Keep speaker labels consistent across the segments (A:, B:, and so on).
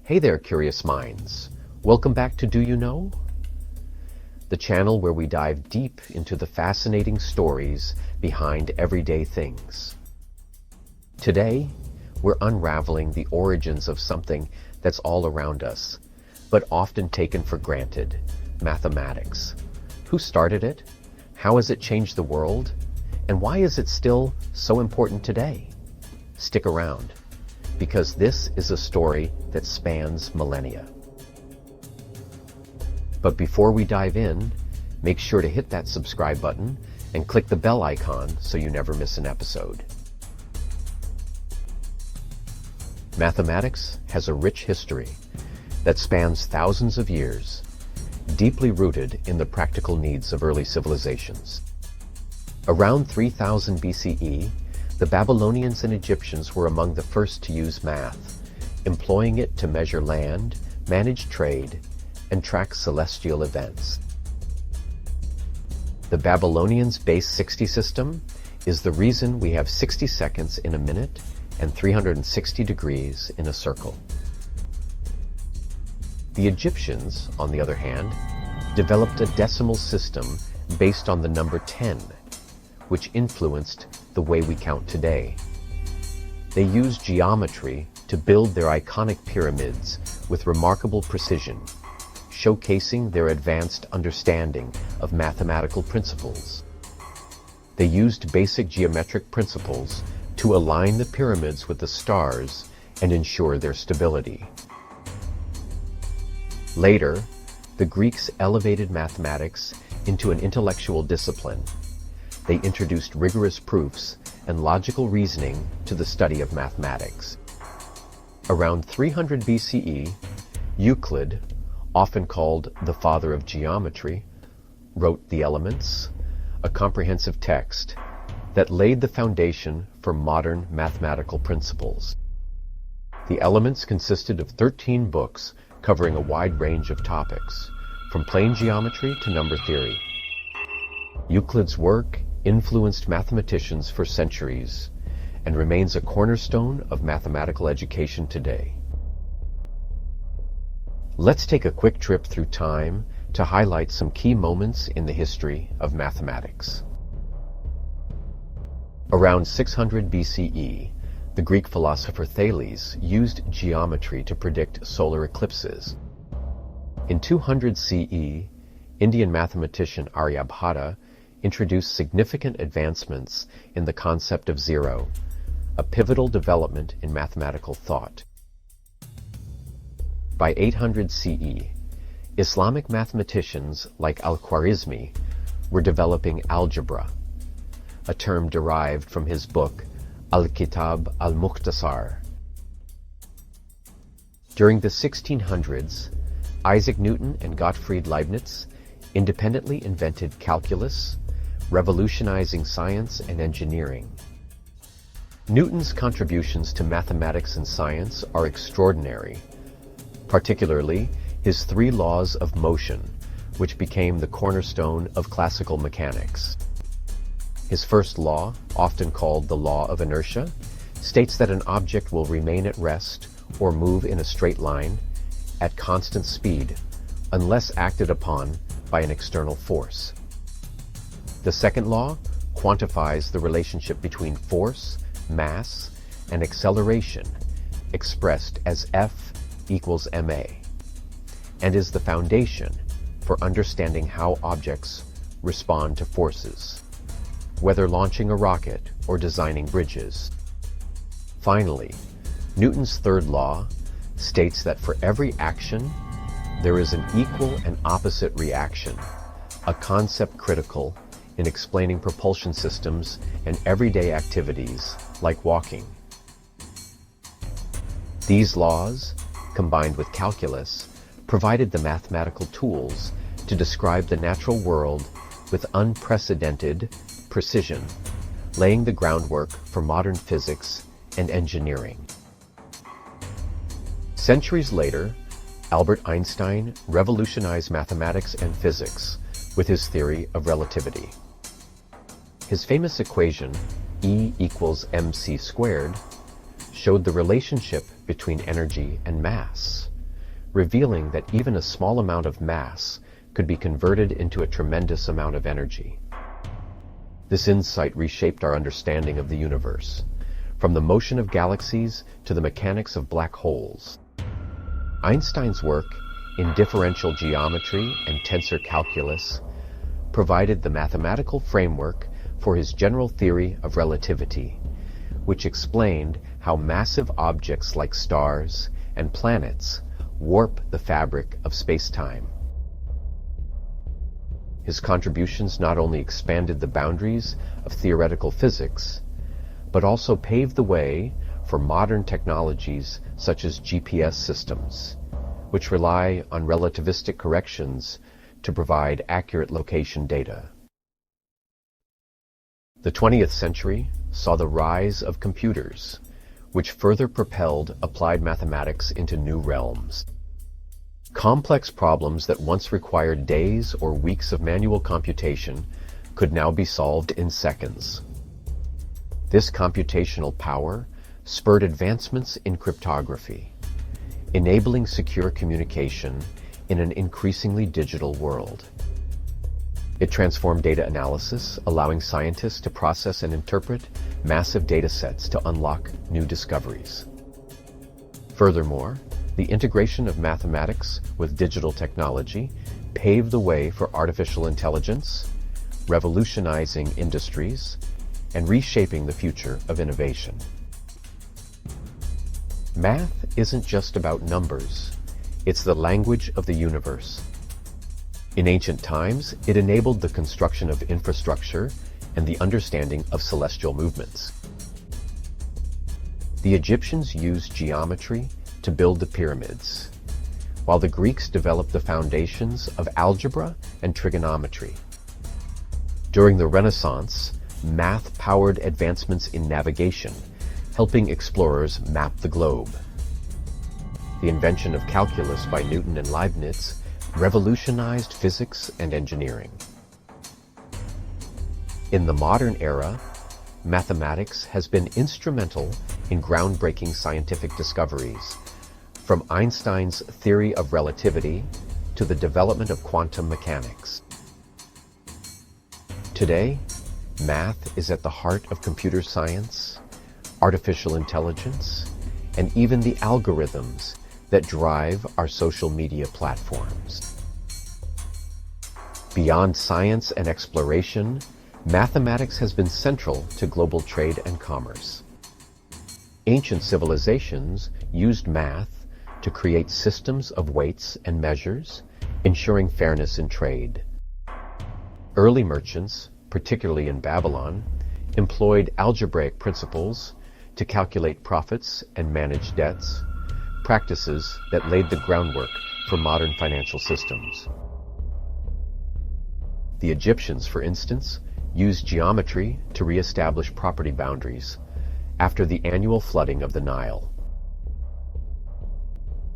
A: Hey there, curious minds. Welcome back to Do You Know? The channel where we dive deep into the fascinating stories behind everyday things. Today, we're unraveling the origins of something that's all around us, but often taken for granted: mathematics. Who started it? How has it changed the world? And why is it still so important today? Stick around, because this is a story that spans millennia. But before we dive in, make sure to hit that subscribe button and click the bell icon so you never miss an episode. Mathematics has a rich history that spans thousands of years, deeply rooted in the practical needs of early civilizations. Around 3000 BCE, the Babylonians and Egyptians were among the first to use math, employing it to measure land, manage trade, and track celestial events. The Babylonians' base 60 system is the reason we have 60 seconds in a minute and 360 degrees in a circle. The Egyptians, on the other hand, developed a decimal system based on the number 10, which influenced the way we count today. They used geometry to build their iconic pyramids with remarkable precision, showcasing their advanced understanding of mathematical principles. They used basic geometric principles to align the pyramids with the stars and ensure their stability. Later, the Greeks elevated mathematics into an intellectual discipline. They introduced rigorous proofs and logical reasoning to the study of mathematics. Around 300 BCE, Euclid, often called the father of geometry, wrote The Elements, a comprehensive text that laid the foundation for modern mathematical principles. The Elements consisted of 13 books covering a wide range of topics, from plane geometry to number theory. Euclid's work influenced mathematicians for centuries and remains a cornerstone of mathematical education today. Let's take a quick trip through time to highlight some key moments in the history of mathematics. Around 600 BCE, the Greek philosopher Thales used geometry to predict solar eclipses. In 200 CE, Indian mathematician Aryabhata introduced significant advancements in the concept of zero, a pivotal development in mathematical thought. By 800 CE, Islamic mathematicians like Al-Khwarizmi were developing algebra, a term derived from his book Al-Kitab al-Mukhtasar. During the 1600s, Isaac Newton and Gottfried Leibniz independently invented calculus, revolutionizing science and engineering. Newton's contributions to mathematics and science are extraordinary, particularly his three laws of motion, which became the cornerstone of classical mechanics. His first law, often called the law of inertia, states that an object will remain at rest or move in a straight line at constant speed unless acted upon by an external force. The second law quantifies the relationship between force, mass, and acceleration, expressed as F equals ma, and is the foundation for understanding how objects respond to forces, whether launching a rocket or designing bridges. Finally, Newton's third law states that for every action, there is an equal and opposite reaction, a concept critical in explaining propulsion systems and everyday activities like walking. These laws, combined with calculus, provided the mathematical tools to describe the natural world with unprecedented precision, laying the groundwork for modern physics and engineering. Centuries later, Albert Einstein revolutionized mathematics and physics with his theory of relativity. His famous equation, E = mc², showed the relationship between energy and mass, revealing that even a small amount of mass could be converted into a tremendous amount of energy. This insight reshaped our understanding of the universe, from the motion of galaxies to the mechanics of black holes. Einstein's work in differential geometry and tensor calculus provided the mathematical framework for his general theory of relativity, which explained how massive objects like stars and planets warp the fabric of space-time. His contributions not only expanded the boundaries of theoretical physics, but also paved the way for modern technologies such as GPS systems, which rely on relativistic corrections to provide accurate location data. The 20th century saw the rise of computers, which further propelled applied mathematics into new realms. Complex problems that once required days or weeks of manual computation could now be solved in seconds. This computational power spurred advancements in cryptography, enabling secure communication in an increasingly digital world. It transformed data analysis, allowing scientists to process and interpret massive data sets to unlock new discoveries. Furthermore, the integration of mathematics with digital technology paved the way for artificial intelligence, revolutionizing industries, and reshaping the future of innovation. Math isn't just about numbers. It's the language of the universe. In ancient times, it enabled the construction of infrastructure and the understanding of celestial movements. The Egyptians used geometry to build the pyramids, while the Greeks developed the foundations of algebra and trigonometry. During the Renaissance, math powered advancements in navigation, helping explorers map the globe. The invention of calculus by Newton and Leibniz revolutionized physics and engineering. In the modern era, mathematics has been instrumental in groundbreaking scientific discoveries, from Einstein's theory of relativity to the development of quantum mechanics. Today, math is at the heart of computer science, artificial intelligence, and even the algorithms that drive our social media platforms. Beyond science and exploration, mathematics has been central to global trade and commerce. Ancient civilizations used math to create systems of weights and measures, ensuring fairness in trade. Early merchants, particularly in Babylon, employed algebraic principles to calculate profits and manage debts, practices that laid the groundwork for modern financial systems. The Egyptians, for instance, used geometry to re-establish property boundaries after the annual flooding of the Nile.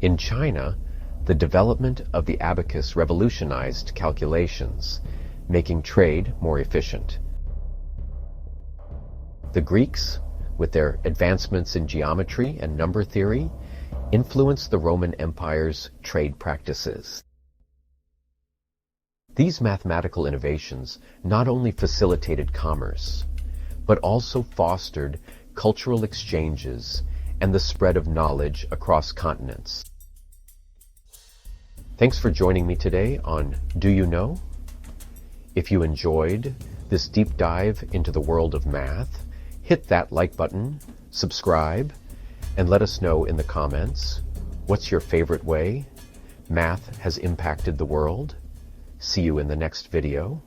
A: In China, the development of the abacus revolutionized calculations, making trade more efficient. The Greeks, with their advancements in geometry and number theory, influenced the Roman Empire's trade practices. These mathematical innovations not only facilitated commerce, but also fostered cultural exchanges and the spread of knowledge across continents. Thanks for joining me today on Do You Know? If you enjoyed this deep dive into the world of math, hit that like button, subscribe, and let us know in the comments what's your favorite way math has impacted the world. See you in the next video.